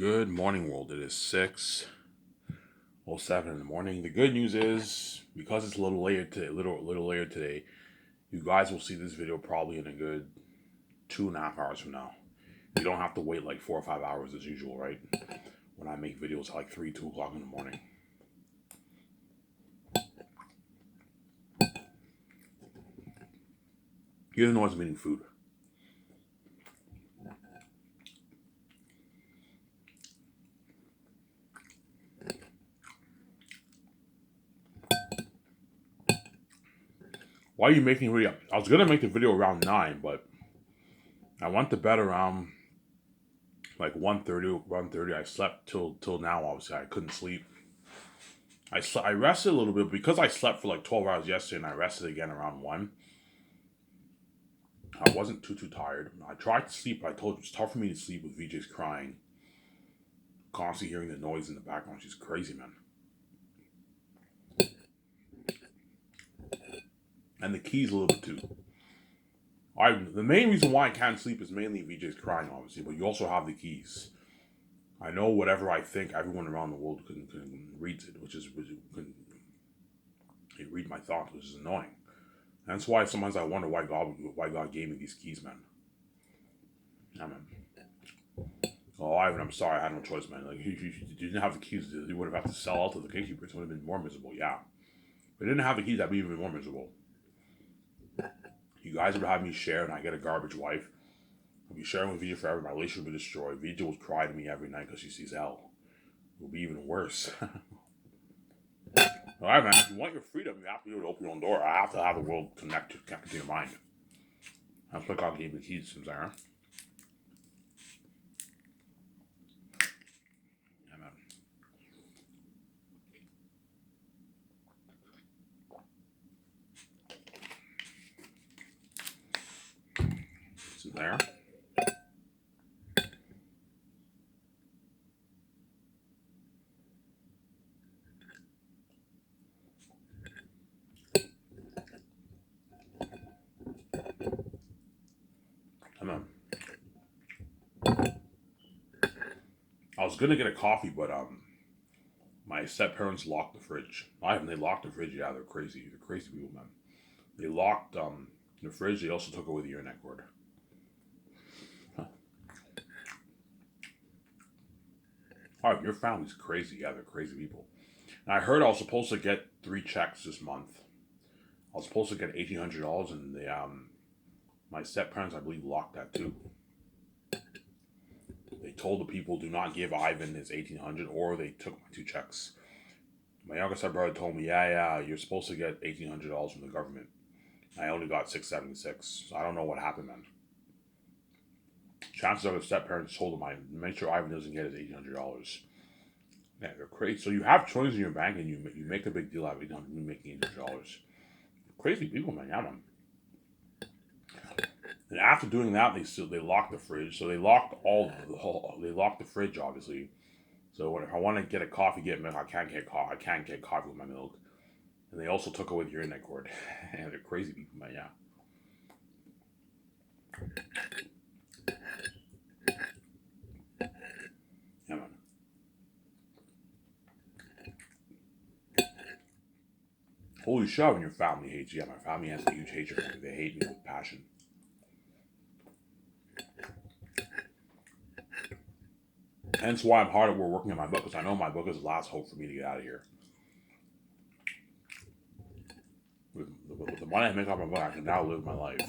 Good morning, world. It is 6:07 in the morning. The good news is, because it's a little later today, little later today, you guys will see this video probably in a good 2.5 hours from now. You don't have to wait like 4 or 5 hours as usual, right? When I make videos at like 2 o'clock in the morning. You don't know what's eating food. Why are you making a video? I was gonna make the video around 9, but I went to bed around like 1:30. I slept till now. Obviously, I couldn't sleep. I rested a little bit because I slept for like 12 hours yesterday, and I rested again around 1. I wasn't too tired. I tried to sleep, but I told you it's tough for me to sleep with VJ's crying. Constantly hearing the noise in the background. She's crazy, man. And the keys a little bit too. The main reason why I can't sleep is mainly VJ's crying, obviously, but you also have the keys. I know whatever I think, everyone around the world can read it, can read my thoughts, which is annoying. And that's why sometimes I wonder why God gave me these keys, man. Yeah, man. Oh, Ivan, I'm sorry, I had no choice, man. Like, you didn't have the keys, you would have had to sell out to the gatekeepers. It would have been more miserable, yeah. If I didn't have the keys, I'd be even more miserable. You guys would have me share, and I get a garbage wife. I'll be sharing with VJ forever. My relationship will be destroyed. VJ will cry to me every night because she sees hell. It will be even worse. Alright, man. If you want your freedom, you have to be able to open your own door. I have to have the world connected to your mind. That's why God gave me the keys, Sarah. Yeah, man. It's in there. Yeah, man. I was gonna get a coffee, but my step parents locked the fridge. They locked the fridge. Yeah, they're crazy. They're crazy people, man. They locked the fridge. They also took away the internet cord. Huh. Alright, your family's crazy. Yeah, they're crazy people. And I heard I was supposed to get 3 checks this month. I was supposed to get $1,800, and my step parents, I believe, locked that too. They told the people, do not give Ivan his 1,800, or they took my 2 checks. My younger step brother told me, yeah, you're supposed to get $1,800 from the government. I only got 676. So I don't know what happened then. Chances are the step parents told him, I make sure Ivan doesn't get his $1,800. Yeah, they're crazy. So you have choices in your bank, and you make a big deal out of it. You making $1,800. Crazy people, man. Yeah, man. And after doing that, they locked the fridge. So they locked they locked the fridge, obviously. So if I want to get a coffee, get milk, I can't get coffee. I can't get coffee with my milk. And they also took away the internet cord. And they're crazy people, man. Yeah. Yeah, man. Holy shit, when your family hates you. Yeah, my family has a huge hatred for me. They hate me with passion. Hence why I'm hard at work working on my book, because I know my book is the last hope for me to get out of here. With the money I make off my book, I can now live my life.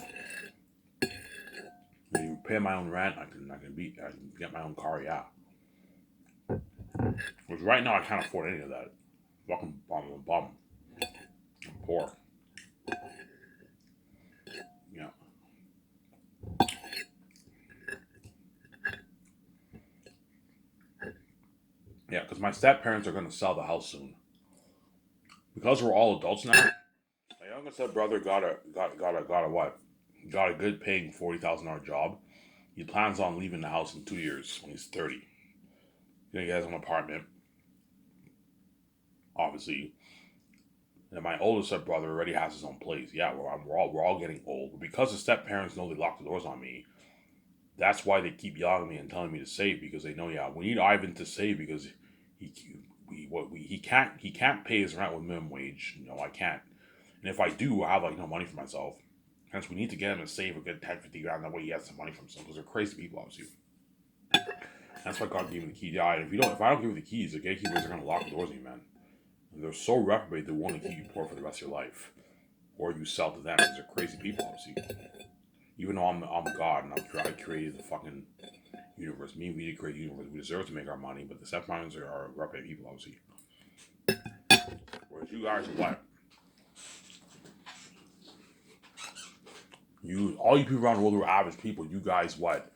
When you pay my own rent, I can get my own car, yeah. Which right now I can't afford any of that. Fucking bum. I'm poor. Yeah. Yeah, because my step parents are gonna sell the house soon. Because we're all adults now. My youngest step brother got a what? Got a good paying $40,000 job. He plans on leaving the house in 2 years when he's 30. He's gonna get his own apartment, obviously. And my oldest step brother already has his own place. Yeah, we're all getting old. But because the step parents know they locked the doors on me, That's why they keep yelling at me and telling me to save, because they know, yeah, we need Ivan to save because he he can't pay his rent with minimum wage. I can't. And if I do, I have like no money for myself. Hence, we need to get him to save a good 10, 50 grand. That way, he has some money from some, because they're crazy people, obviously. That's why God gave him the key. Yeah, and if I don't give you the keys, the gatekeepers are gonna lock the doors on you, man. And they're so reprobate they want to keep you poor for the rest of your life, or you sell to them, because they're crazy people, obviously. Even though I'm God and I created the fucking universe. Me and we did create the universe. We deserve to make our money, but the stepmothers are reprobate people, obviously. Whereas you guys are what? All you people around the world who are average people, you guys what?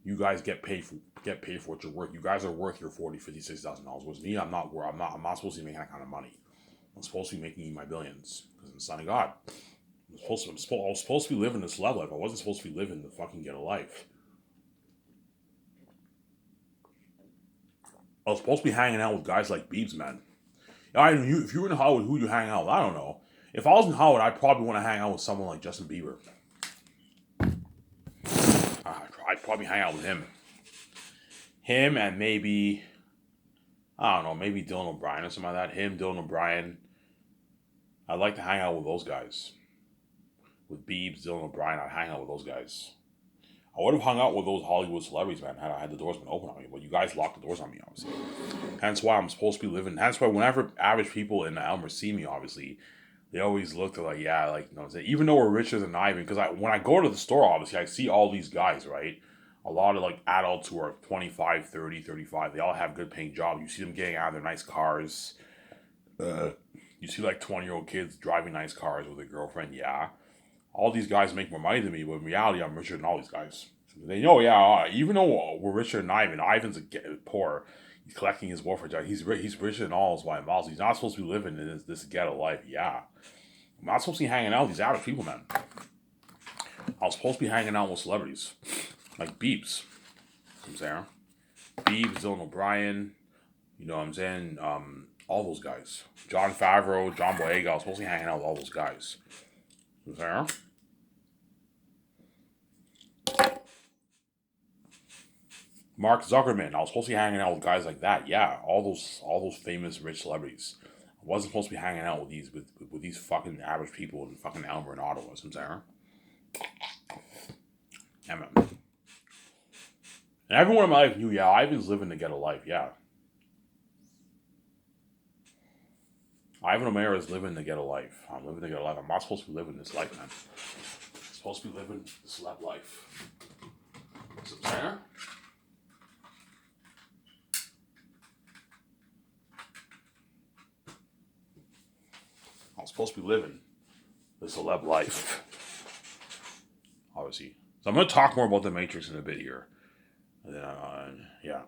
You guys get paid for what you're worth. You guys are worth your 40, 50, $60,000. Whereas me, I'm not supposed to be making that kind of money. I'm supposed to be making my billions because I'm the son of God. I was supposed to be living this love life. I wasn't supposed to be living the fucking ghetto life. I was supposed to be hanging out with guys like Biebs, man. If you were in Hollywood, who you hang out with? I don't know. If I was in Hollywood, I'd probably want to hang out with someone like Justin Bieber. I'd probably hang out with him. Him and maybe, I don't know, maybe Dylan O'Brien or something like that. Him, Dylan O'Brien. I'd like to hang out with those guys. With Biebs, Dylan O'Brien, I'd hang out with those guys. I would have hung out with those Hollywood celebrities, man, had I had the doors been open on me. But you guys locked the doors on me, obviously. Hence why I'm supposed to be living. Hence why whenever average people in Elmer see me, obviously, they always look to like, yeah, like, even though we're richer than Ivan, because when I go to the store, obviously, I see all these guys, right? A lot of like adults who are 25, 30, 35. They all have good paying jobs. You see them getting out of their nice cars. You see like 20-year-old kids driving nice cars with a girlfriend. Yeah. All these guys make more money than me, but in reality, I'm richer than all these guys. They know, yeah, even though we're richer than Ivan, Ivan's poor. He's collecting his welfare check. He's richer than all his wife models. He's not supposed to be living in this ghetto life. Yeah. I'm not supposed to be hanging out with these average people, man. I was supposed to be hanging out with celebrities. Like Biebs. I'm saying. Biebs, Dylan O'Brien. You know what I'm saying? All those guys. John Favreau, John Boyega. I was supposed to be hanging out with all those guys. You know what I'm saying? Mark Zuckerman. I was supposed to be hanging out with guys like that. Yeah, all those famous rich celebrities. I wasn't supposed to be hanging out with these fucking average people in fucking Elmer and Ottawa. You know what I'm saying? Yeah, man. And everyone in my life knew, yeah, Ivan's living to get a life, yeah. Ivan O'Meara is living to get a life. I'm living to get a life. I'm not supposed to be living this life, man. I'm supposed to be living the celeb life. You know what I'm saying? I'm supposed to be living the celeb life. Obviously. So I'm going to talk more about the Matrix in a bit here. And then, yeah.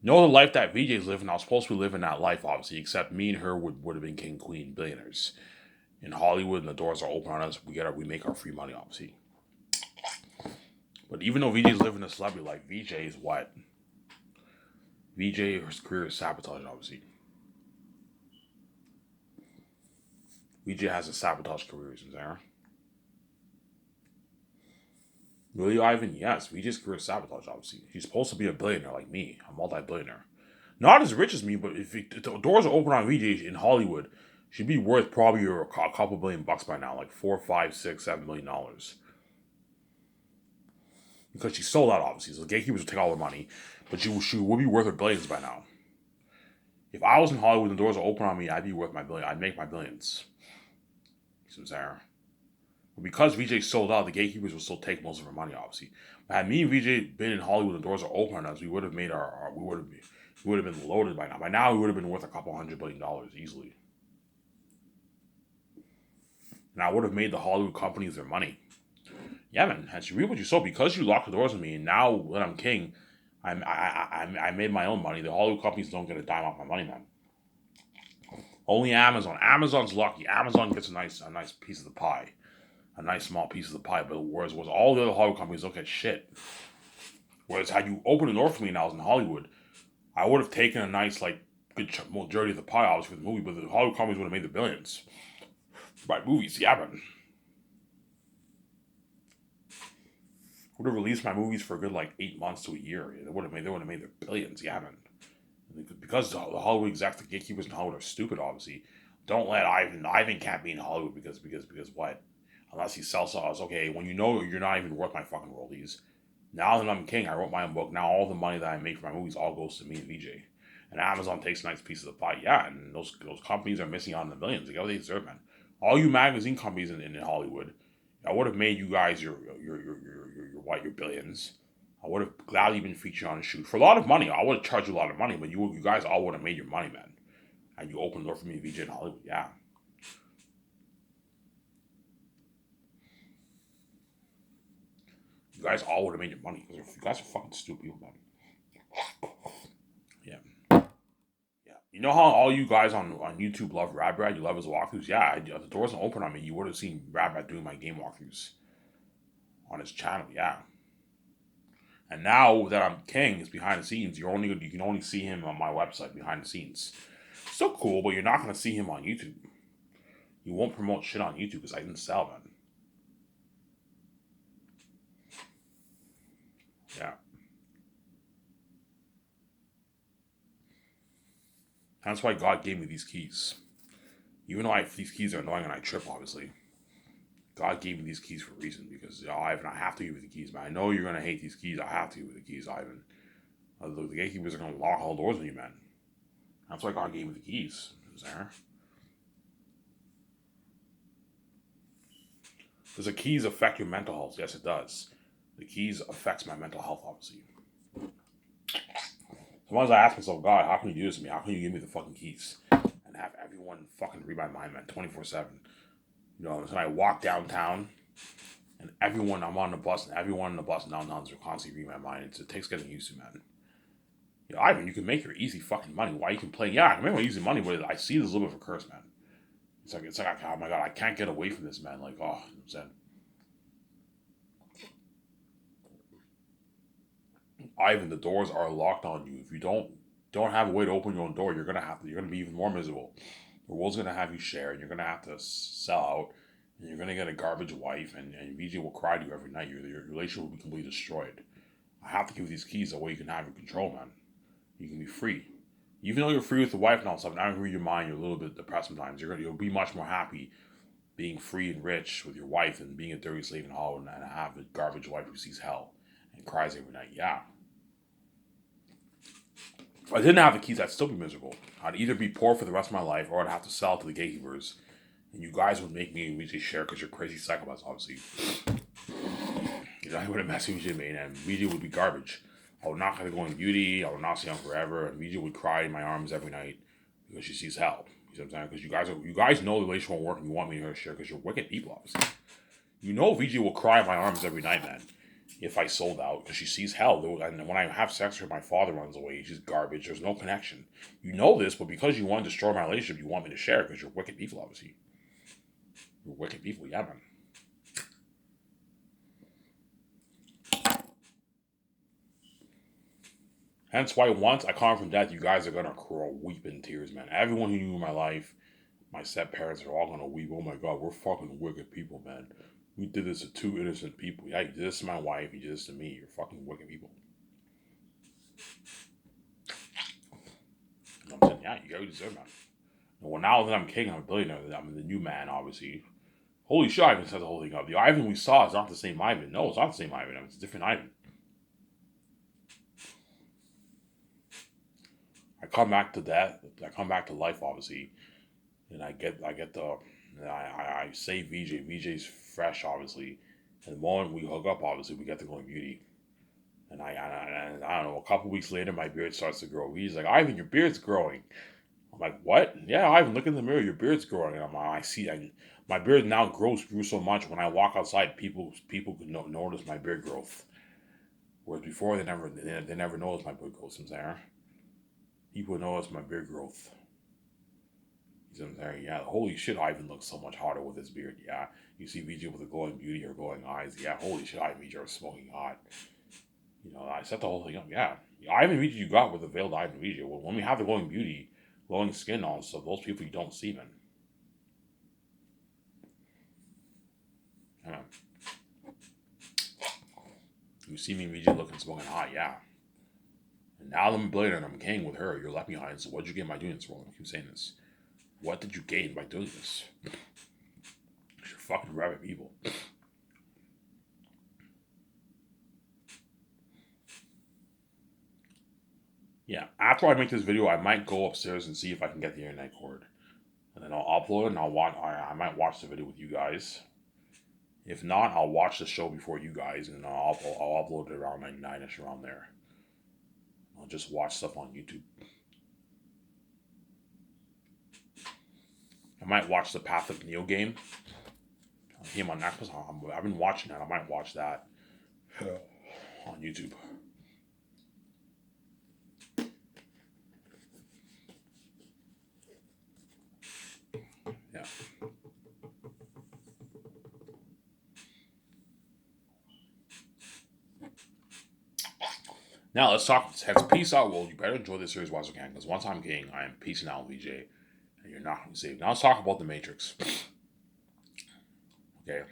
Know the life that VJ's living. I was supposed to be living that life, obviously, except me and her would have been king, queen, billionaires. In Hollywood, and the doors are open on us. We make our free money, obviously. But even though VJ's living a celebrity life, VJ is what? VJ, his career is sabotaged, obviously. VJ has a sabotage career, isn't there? Really, Ivan? Yes, VJ's career is sabotage, obviously. He's supposed to be a billionaire like me, a multi-billionaire. Not as rich as me, but if the doors are open on VJ in Hollywood, she'd be worth probably a couple $1,000,000 by now, like $4, $5, $6, $7 million. Because she sold out, obviously. So the gatekeepers would take all her money, but she would be worth her billions by now. If I was in Hollywood and the doors are open on me, I'd be worth my billion. I'd make my billions. You see what I'm saying? But because VJ sold out, the gatekeepers would still take most of her money, obviously. But had me and VJ been in Hollywood and the doors are open on us, we would have made we would have been loaded by now. By now, we would have been worth a couple $100 billion easily. And I would have made the Hollywood companies their money. Yeah, man, and you reap what you sow. Because you locked the doors on me, and now that I'm king, I made my own money. The Hollywood companies don't get a dime off my money, man. Only Amazon. Amazon's lucky. Amazon gets a nice piece of the pie, a nice small piece of the pie. But whereas all the other Hollywood companies don't get shit. Whereas had you opened the door for me and I was in Hollywood, I would have taken a nice good majority of the pie, obviously, for the movie. But the Hollywood companies would have made the billions by movies. Yeah, man. would have released my movies for a good like 8 months to a year. They would have made their billions. Yeah, man. Because the Hollywood execs, the gatekeepers in Hollywood are stupid. Obviously, don't let Ivan can't be in Hollywood because what? Unless he sells us. Okay, when you know you're not even worth my fucking royalties. Now that I'm king, I wrote my own book. Now all the money that I make for my movies all goes to me and VJ. And Amazon takes a nice piece of the pie. Yeah, and those companies are missing out on the millions. They get what they deserve, man. All you magazine companies in Hollywood, I would have made you guys your billions. I would have gladly been featured on a shoot for a lot of money. I would have charged you a lot of money, but you guys all would have made your money, man. And you opened the door for me and VJ in Hollywood. Yeah. You guys all would have made your money. You guys are fucking stupid people, man. Yeah. Yeah. You know how all you guys on YouTube love Rad? You love his walkthroughs? Yeah, the doors don't open on me. You would have seen Rad doing my game walkthroughs on his channel. Yeah. And now that I'm king, it's behind the scenes. You can only see him on my website behind the scenes. Still cool, but you're not gonna see him on YouTube. You won't promote shit on YouTube because I didn't sell, man. Yeah. That's why God gave me these keys. Even though these keys are annoying and I trip, obviously. God gave me these keys for a reason because Ivan, I have to give you the keys, man. I know you're gonna hate these keys. I have to give you the keys, Ivan. The gatekeepers are gonna lock all doors on you, man. That's why God gave me the keys. There. Does the keys affect your mental health? Yes, it does. The keys affects my mental health, obviously. Sometimes I ask myself, God, how can you do this to me? How can you give me the fucking keys and have everyone fucking read my mind, man, 24/7? You know, so I walk downtown and everyone, I'm on the bus, and everyone on the bus downtown is constantly reading my mind. It takes getting used to, man. You know, Ivan, you can make your easy fucking money. Why you complain? Yeah, I can make my easy money, but I see this a little bit of a curse, man. It's like, oh my god, I can't get away from this, man. Like, oh, I'm sad. Ivan, the doors are locked on you. If you don't have a way to open your own door, you're gonna be even more miserable. The world's gonna have you share, and you're gonna have to sell out, and you're gonna get a garbage wife, and VJ will cry to you every night. Your relationship will be completely destroyed. I have to give you these keys that way you can have your control, man. You can be free. Even though you're free with the wife and all stuff, now you read your mind, you're a little bit depressed sometimes. You'll be much more happy being free and rich with your wife than being a dirty slave in Hollywood and have a garbage wife who sees hell and cries every night. Yeah. If I didn't have the keys, I'd still be miserable. I'd either be poor for the rest of my life or I'd have to sell to the gatekeepers. And you guys would make me and VJ share because you're crazy psychopaths, obviously. You know, I would have messed with VJ, man, and VJ would be garbage. I would not have to go in beauty. I would not see him forever. And VJ would cry in my arms every night because she sees hell. You know what I'm saying? Because you guys know the relationship won't work and you want me to share because you're wicked people, obviously. You know VJ will cry in my arms every night, man. If I sold out, because she sees hell. And when I have sex with her, my father runs away. She's garbage. There's no connection. You know this, but because you want to destroy my relationship, you want me to share because you're wicked people, obviously. You're wicked people, yeah, man. Hence why once I come from death, you guys are gonna weep in tears, man. Everyone who knew my life, my step parents are all gonna weep. Oh my god, we're fucking wicked people, man. We did this to two innocent people. Yeah, you did this to my wife, you did this to me. You're fucking wicked people. And I'm saying, yeah, you guys deserve that. And well, now that I'm king, I'm a billionaire. I'm the new man, obviously. Holy shit, Ivan set the whole thing up. The Ivan we saw is not the same Ivan. No, it's not the same Ivan. It's a different Ivan. I come back to death. I come back to life, obviously, and I get the. I save VJ. VJ's fresh, obviously. And the moment we hook up, obviously, we get to go in beauty. And I don't know. A couple weeks later, my beard starts to grow. He's like, Ivan, your beard's growing. I'm like, what? Yeah, Ivan, look in the mirror. Your beard's growing. And I see. And my beard now grew so much. When I walk outside, people could notice my beard growth. Whereas before, they never noticed my beard growth. There, people notice my beard growth. There, yeah. Holy shit, Ivan looks so much hotter with his beard. Yeah, you see VJ with a glowing beauty or glowing eyes. Yeah, holy shit, Ivan VJ are smoking hot. You know, I set the whole thing up. Yeah, Ivan VJ you got with the veiled Ivan VJ. Well, when we have the glowing beauty, glowing skin on, so those people you don't see, man. Yeah. You see me in VJ looking smoking hot, yeah. And now I'm a billionaire and I'm king with her. You're left behind. So what'd you gain by doing this, Roland? I keep saying this. What did you gain by doing this? You're fucking rabbit people. Yeah, after I make this video, I might go upstairs and see if I can get the internet cord. And then I'll upload it and I'll watch. I might watch the video with you guys. If not, I'll watch the show before you guys and I'll upload it around like 9ish around there. I'll just watch stuff on YouTube. I might watch the Path of Neo game. Game on Netflix. I've been watching that. I might watch that on YouTube. Yeah. Now let's talk. Let's peace out, world. You better enjoy this series while you can, because once I'm king, I am peacing out, VJ, and you're not going to save. Now let's talk about the Matrix. Okay.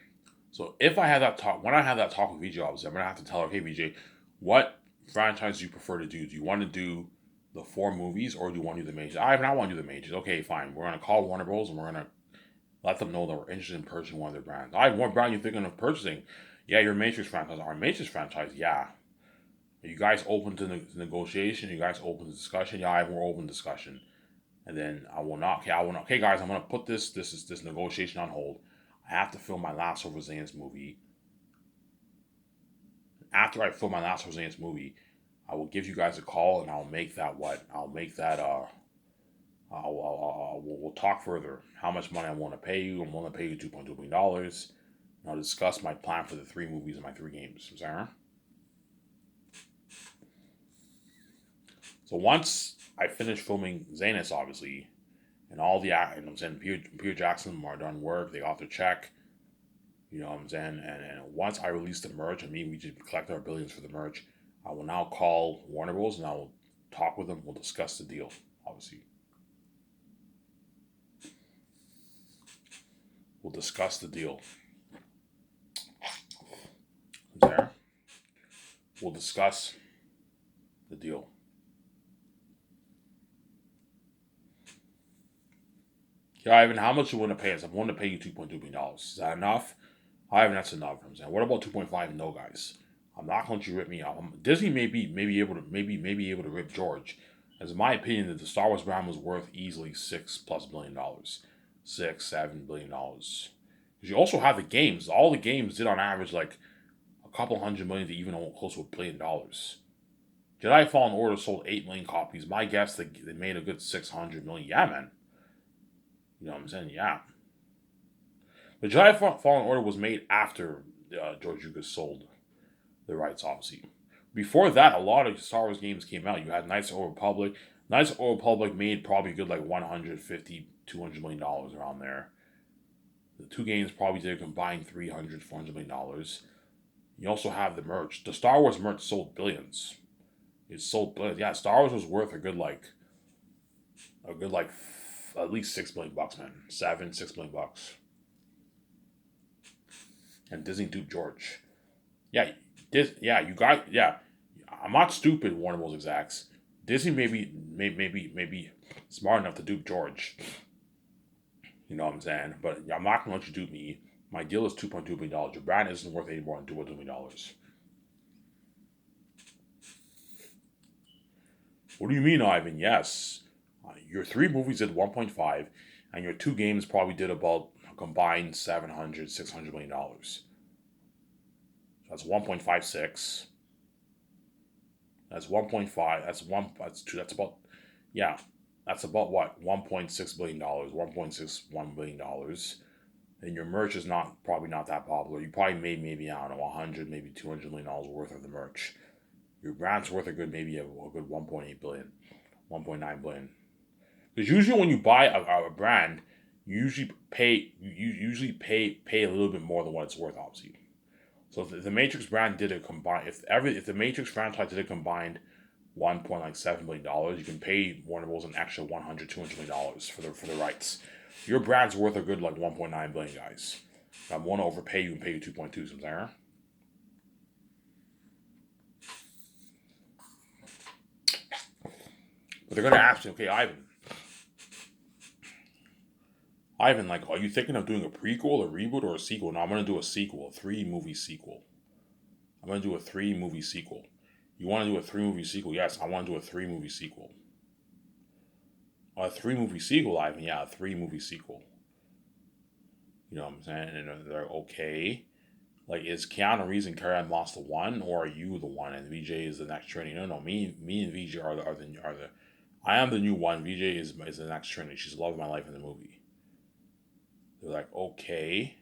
So if I have that talk, when I have that talk with VJ, obviously, I'm gonna have to tell her, hey VJ, what franchise do you prefer to do? Do you want to do the 4 movies or do you want to do the Matrix? I want to do the Matrix. Okay, fine. We're gonna call Warner Bros. And we're gonna let them know that we're interested in purchasing one of their brands. What brand are you thinking of purchasing? Yeah, your Matrix franchise. Our Matrix franchise, yeah. Are you guys open to negotiation? Are you guys open to discussion? Yeah, we're open to discussion. And then I will not. Okay, guys, I'm gonna put this negotiation on hold. I have to film my last Resilience movie. After I film my last Resilience movie, I will give you guys a call and I'll make that we'll talk further. How much money I want to pay you. I'm willing to pay you $2.2 million. And I'll discuss my plan for the 3 movies and my 3 games. Sarah? So once I finish filming Zanus, obviously, and all the and I'm saying Peter Jackson are done work, they got their check. You know what I'm saying? And once I release the merch, and we just collect our billions for the merch, I will now call Warner Bros. And I will talk with them. We'll discuss the deal, obviously. We'll discuss the deal. There. We'll discuss the deal. Yeah, Ivan, how much you want to pay us? I'm willing to pay you $2.2 million. Is that enough? Ivan, that's enough. I'm saying, what about 2.5? No, guys. I'm not going to rip me off. Disney may be able to rip George. As in my opinion, the Star Wars brand was worth easily $6+ billion, $6-7 billion. Because you also have the games. All the games did on average like a couple $100 million to even close to $1 billion. Jedi Fallen Order sold 8 million copies. My guess they made a good 600 million. Yeah, man. You know what I'm saying? Yeah. The Jedi Fallen Order was made after George Lucas sold the rights, obviously. Before that, a lot of Star Wars games came out. You had Knights of the Old Republic. Knights of the Old Republic made probably good like $150-200 million around there. The 2 games probably did a combined $300-400 million. You also have the merch. The Star Wars merch sold billions. It sold billions. Yeah, Star Wars was worth a good at least $6 million, man. $6 million. And Disney duped George. Yeah, I'm not stupid, Warner Bros. Execs. Disney maybe smart enough to dupe George. You know what I'm saying? But I'm not gonna let you dupe me. My deal is $2.2 million. Your brand isn't worth any more than $2.2 million. What do you mean, Ivan? Yes. Your 3 movies did 1.5, and your 2 games probably did about a combined $700-600 million. That's 1.56. That's 1.5. That's 2. That's about what? $1.6 billion, $1.61 billion. And your merch is probably not that popular. You probably made maybe, I don't know, 100, maybe $200 million worth of the merch. Your brand's worth a good 1.8 billion, 1.9 billion. Because usually when you buy a brand, you usually pay a little bit more than what it's worth, obviously. So if the Matrix brand did a combined, if the Matrix franchise did a combined $1.7 billion, you can pay Warner Bros. An extra $100-200 million for the rights. Your brand's worth a good like 1.9 billion, guys. I want to overpay you and pay you 2.2. Something there. But they're gonna ask me, okay, Ivan, like, are you thinking of doing a prequel, a reboot, or a sequel? No, I'm gonna do a sequel, a 3-movie sequel. I'm gonna do a 3-movie sequel. You want to do a 3-movie sequel? Yes, I want to do a 3-movie sequel. A 3-movie sequel, Ivan. Yeah, a 3-movie sequel. You know what I'm saying? And they're okay. Like, is Keanu Reeves and Carrie Ann Moss the one, or are you the one, and VJ is the next Trinity? No, me and VJ are the. I am the new one. VJ is the next Trinity. She's the love of my life in the movie. They're like, okay.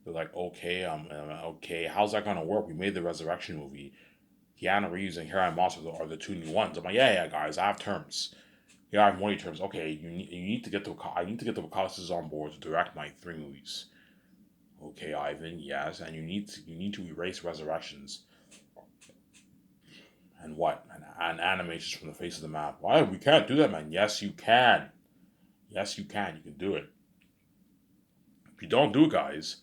They're like, okay, okay. How's that gonna work? We made the Resurrection movie. Keanu Reeves and Carrie Ann Moss are the two new ones. I'm like, yeah, guys, I have terms. Yeah, I have money terms. Okay, you need to get the I need to get the Wachowskis on board to direct my 3 movies. Okay, Ivan, yes, and you need to erase Resurrections and what and animations from the face of the map. Why we can't do that, man? Yes, you can. Yes, you can. You can do it. If you don't do it, guys,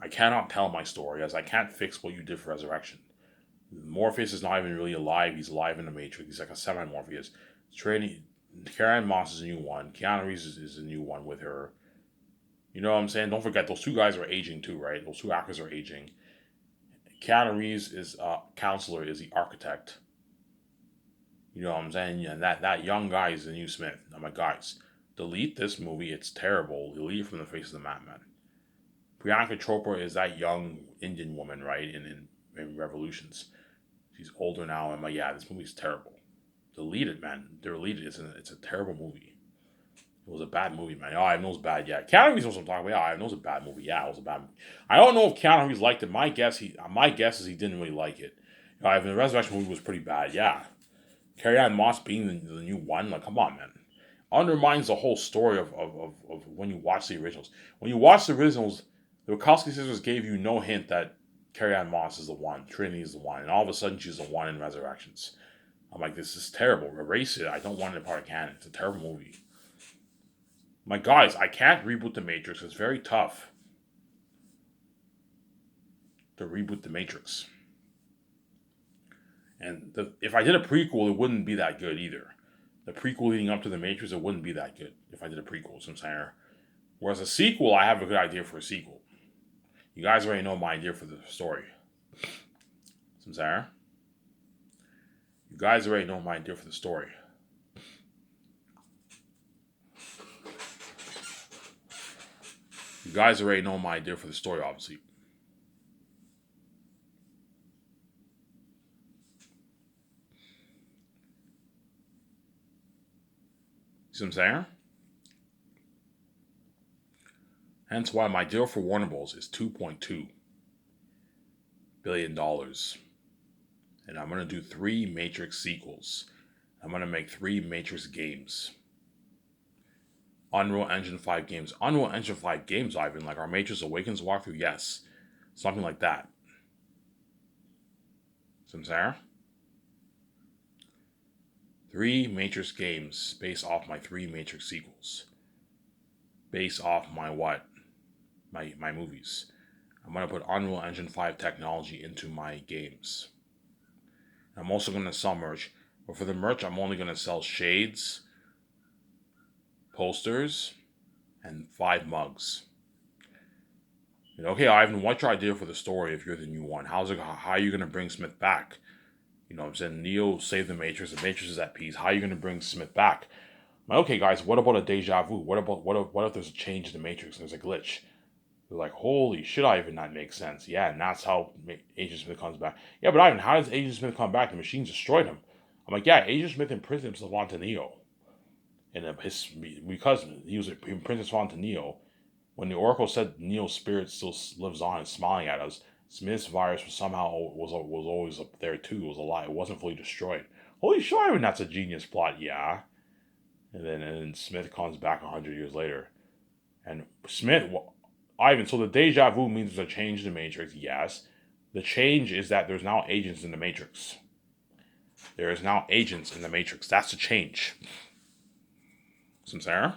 I cannot tell my story as I can't fix what you did for Resurrection. Morpheus is not even really alive. He's alive in the Matrix. He's like a semi-Morpheus. Training. Carrie Ann Moss is a new one. Keanu Reeves is a new one with her. You know what I'm saying? Don't forget, those 2 guys are aging too, right? Those 2 actors are aging. Keanu Reeves is counselor, is the architect. You know what I'm saying? And that young guy is the new Smith. I'm like, guys, delete this movie. It's terrible. Delete it from the face of the map, man. Priyanka Chopra is that young Indian woman, right? In Revolutions. She's older now. I'm like, yeah, this movie's terrible. Delete it, man. Delete it. It's a terrible movie. It was a bad movie, man. Oh, I know it's bad. Yeah, Keanu Reeves knows what I'm talking about. Yeah, I know it's a bad movie. Yeah, it was a bad movie. I don't know if Keanu Reeves liked it. My guess is he didn't really like it. The Resurrection movie was pretty bad. Yeah, Carrie Ann Moss being the new one, like, come on, man. Undermines the whole story of when you watch the originals. When you watch the originals, the Wachowski sisters gave you no hint that Carrie Ann Moss is the one, Trinity is the one, and all of a sudden she's the one in Resurrections. I'm like, this is terrible. Erase it. I don't want it a part of canon. It's a terrible movie. My guys, I can't reboot the Matrix. It's very tough to reboot the Matrix. And if I did a prequel, it wouldn't be that good either. The prequel leading up to the Matrix, it wouldn't be that good if I did a prequel. So I'm saying, whereas a sequel, I have a good idea for a sequel. You guys already know my idea for the story. So I'm saying, you guys already know my idea for the story. You guys already know my idea for the story, obviously. See what I'm saying? Hence why my deal for Warner Bros. Is $2.2 billion. And I'm going to do 3 Matrix sequels. I'm going to make 3 Matrix games. Unreal Engine 5 games. Unreal Engine 5 games, Ivan, like our Matrix Awakens walkthrough? Yes. Something like that. See what I'm saying? 3 Matrix games based off my 3 Matrix sequels. Based off my what? My movies. I'm going to put Unreal Engine 5 technology into my games. I'm also going to sell merch. But for the merch, I'm only going to sell shades, posters, and 5 mugs. Okay, Ivan, what's your idea for the story if you're the new one? How are you going to bring Smith back? You know what I'm saying? Neo saved the Matrix is at peace. How are you going to bring Smith back? I'm like, okay, guys, what about a deja vu? What if there's a change in the Matrix? There's a glitch. They're like, holy shit, Ivan, that makes sense. Yeah, and that's how Agent Smith comes back. Yeah, but Ivan, how does Agent Smith come back? The machines destroyed him. I'm like, yeah, Agent Smith imprisoned himself onto Neo. And because he was imprisoned himself onto Neo, when the Oracle said Neo's spirit still lives on and smiling at us, Smith's virus was always up there too. It was alive. It wasn't fully destroyed. Holy shit, Ivan, that's a genius plot, yeah. And then Smith comes back 100 years later. And Smith... Ivan, so the deja vu means there's a change in the Matrix, yes. The change is that there's now agents in the Matrix. There is now agents in the Matrix. That's the change. Sincere?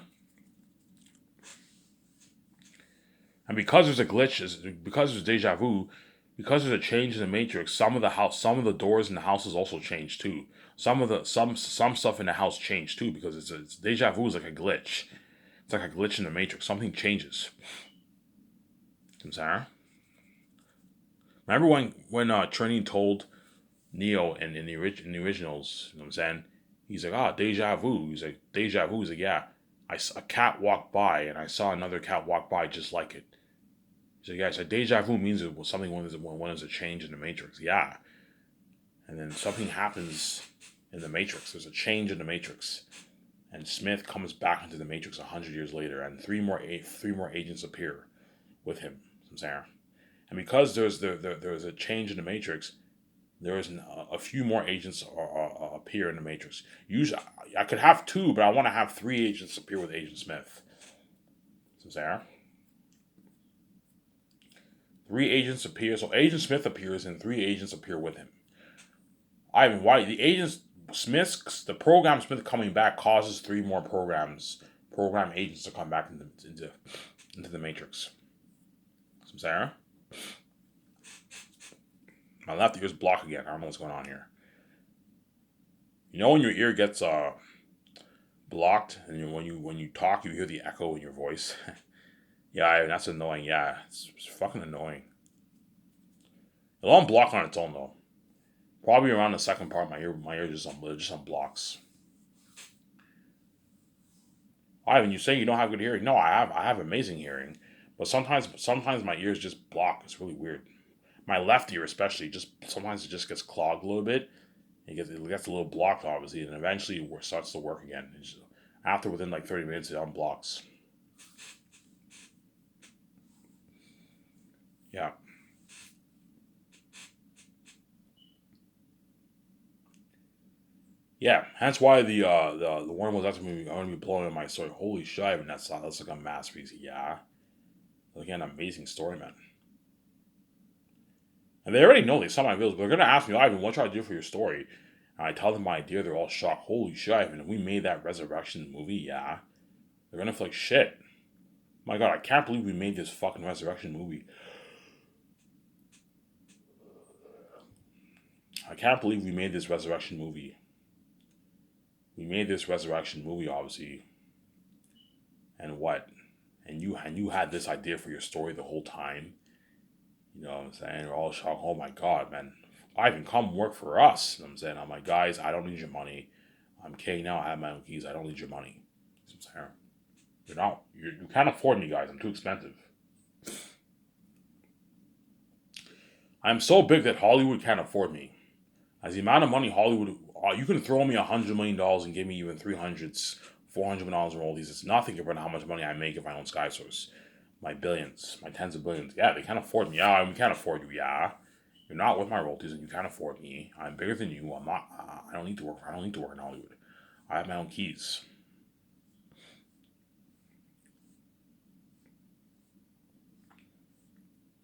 And because there's a glitch, because there's deja vu, because there's a change in the matrix, some of the doors in the houses also change too. Some stuff in the house changed too because it's deja vu is like a glitch. It's like a glitch in the matrix. Something changes. I'm sorry. Remember when Trini told Neo in the originals, you know what I'm saying? He's like, deja vu. He's like, deja vu. He's like, yeah. A cat walked by and I saw another cat walk by just like it. He's like, yeah. So deja vu means it was something when there's a change in the matrix. Yeah. And then something happens in the matrix. There's a change in the matrix. And Smith comes back into the matrix 100 years later, and three more agents appear with him. I'm saying, and because there's a change in the matrix, there is a few more agents appear in the matrix. Usually, I could have two, but I want to have three agents appear with Agent Smith. So there, three agents appear. So Agent Smith appears, and three agents appear with him. Ivan, why the agents the program Smith coming back causes three more program agents to come back into the matrix. So Sarah, my left ear's blocked again. I don't know what's going on here. You know when your ear gets blocked, and when you talk, you hear the echo in your voice. Yeah, that's annoying. Yeah, it's fucking annoying. It won't block on its own though. Probably around the second part, my ear just on blocks. Ivan, you say you don't have good hearing? No, I have amazing hearing, but sometimes my ears just block. It's really weird. My left ear especially, just sometimes it just gets clogged a little bit. It gets a little blocked, obviously, and eventually it starts to work again. After within like 30 minutes, it unblocks. Yeah. Yeah, hence why the Warren was asking me, I'm gonna be blowing up my story. Holy shit, and that's like a masterpiece. Yeah, again, amazing story, man. And they already know they saw my videos, but they're gonna ask me, Ivan, what should I do for your story? And I tell them my idea. They're all shocked. Holy shit, Ivan! If we made that Resurrection movie, yeah, they're gonna feel like shit. My God, I can't believe we made this fucking Resurrection movie. I can't believe we made this Resurrection movie. We made this Resurrection movie, obviously, and what? And you had this idea for your story the whole time. You know what I'm saying? We're all shocked. Oh my God, man. Ivan, come work for us. You know what I'm saying? I'm like, guys, I don't need your money. I'm K now. I have my own keys. I don't need your money. You know what I'm saying? You can't afford me, guys. I'm too expensive. I'm so big that Hollywood can't afford me. As the amount of money Hollywood, you can throw me $100 million and give me even 300s, $400 in royalties. It's nothing compared to how much money I make if I own Sky Source. My billions, my tens of billions. Yeah, they can't afford me. Yeah, we can't afford you. Yeah, you're not with my royalties, and you can't afford me. I'm bigger than you. I'm not. I don't need to work. I don't need to work in Hollywood. I have my own keys.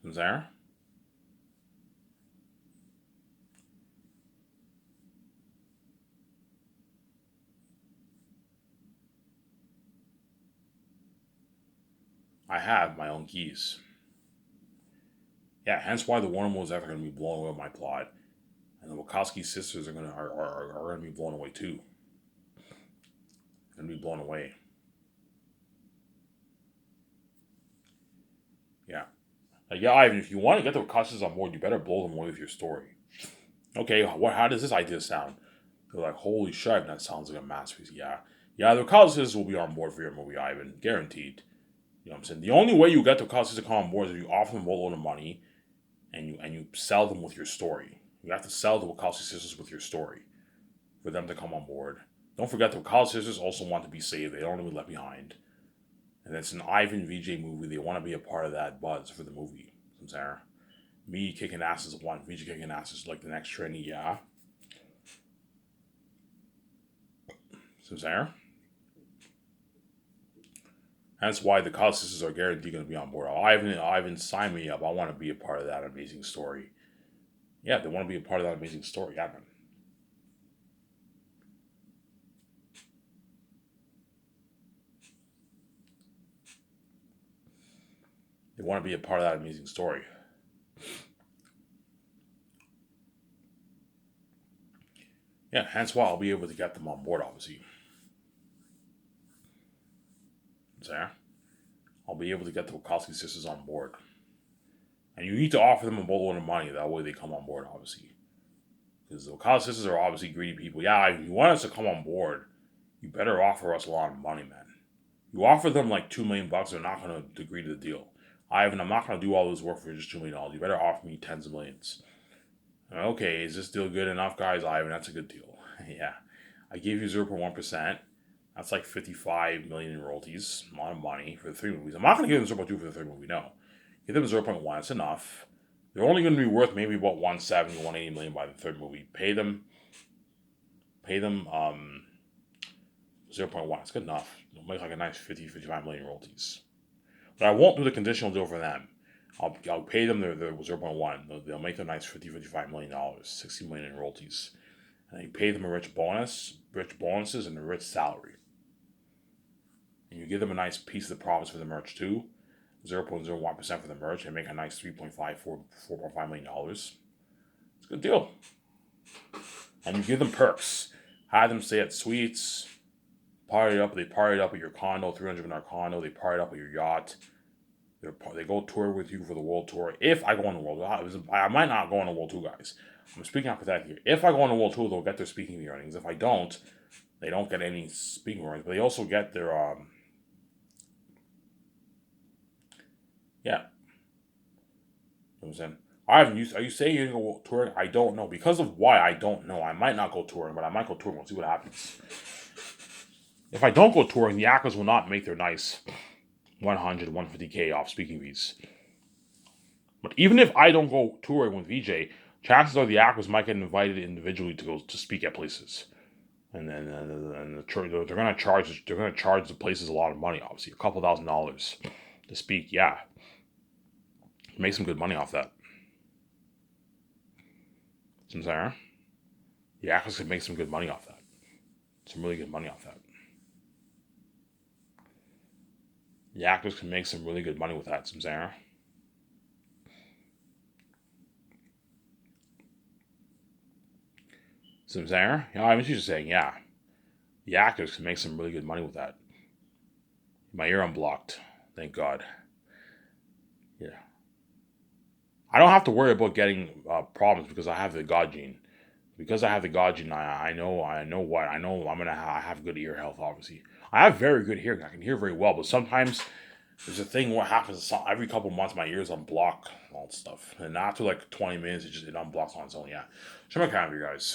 Is there? I have my own keys. Yeah, hence why the Warner Bros. Are going to be blown away with my plot, and the Wachowski sisters are going to be blown away too. Going to be blown away. Yeah. Like, yeah, Ivan, if you want to get the Wachowskis on board, you better blow them away with your story. Okay, how does this idea sound? They're like, holy shit, that sounds like a masterpiece. Yeah. Yeah, the Wachowskis will be on board for your movie, Ivan. Guaranteed. You know what I'm saying? The only way you get the Wachowskis to come on board is if you offer them a load of money and you sell them with your story. You have to sell the Wachowski sisters with your story for them to come on board. Don't forget the Wachowski sisters also want to be saved. They don't want to be left behind. And it's an Ivan VJ movie. They want to be a part of that buzz for the movie. I'm saying, me kicking ass is one. VJ kicking ass is like the next trendy, yeah. So I'm saying, that's why the college sisters are guaranteed going to be on board. Ivan, sign me up. I want to be a part of that amazing story. Yeah, they want to be a part of that amazing story. Yeah, man. They want to be a part of that amazing story. Yeah, hence why I'll be able to get them on board, obviously. There. I'll be able to get the Wachowski sisters on board. And you need to offer them a boatload of money, that way they come on board, obviously. Because the Wachowski sisters are obviously greedy people. Yeah, if you want us to come on board, you better offer us a lot of money, man. You offer them like $2 million, they're not going to agree to the deal. I'm not going to do all this work for just $2 million. You better offer me tens of millions. Okay, is this deal good enough, guys? Ivan, that's a good deal. Yeah. I gave you 0.1%. That's like 55 million in royalties. A lot of money for the three movies. I'm not going to give them 0.2 for the third movie, no. Give them 0.1, it's enough. They're only going to be worth maybe about 170, 180 million by the third movie. Pay them 0.1. It's good enough. It'll make like a nice 50, 55 million royalties. But I won't do the conditional deal for them. I'll pay them their 0.1. They'll make a nice 50, 55 million dollars, 60 million in royalties. And you pay them a rich bonuses, and a rich salary. And you give them a nice piece of the profits for the merch too. 0.01% for the merch and make a nice $4.5 million. It's a good deal. And you give them perks. Have them stay at suites. They party up at your condo, 300 condo. They party up at your yacht. They go tour with you for the world tour. If I go on the world tour, I might not go on the world tour, guys. I'm speaking hypothetically. If I go on the world tour, they'll get their speaking earnings. If I don't, they don't get any speaking earnings. But they also get their yeah. You know what I'm saying? Are you saying you're going to go touring? I don't know. Because of why, I don't know. I might not go touring, but I might go touring. We'll see what happens. If I don't go touring, the actors will not make their nice 100, 150K off speaking fees. But even if I don't go touring with VJ, chances are the actors might get invited individually to go to speak at places. And then they're gonna charge the places a lot of money, obviously, a couple $1,000s to speak. Yeah, make some good money off that. Some there, the actors could make some good money off that. Some really good money off that. The actors can make some really good money with that. Some there. Some there. Yeah, I was just saying. Yeah, the actors can make some really good money with that. My ear unblocked. Thank God. Yeah. I don't have to worry about getting problems because I have the God gene. Because I have the God gene, I know I'm gonna have good ear health. Obviously, I have very good hearing. I can hear very well, but sometimes there's a thing. What happens every couple months, my ears unblock all stuff, and after like 20 minutes, it unblocks on its own. Yeah, show my camera, you guys.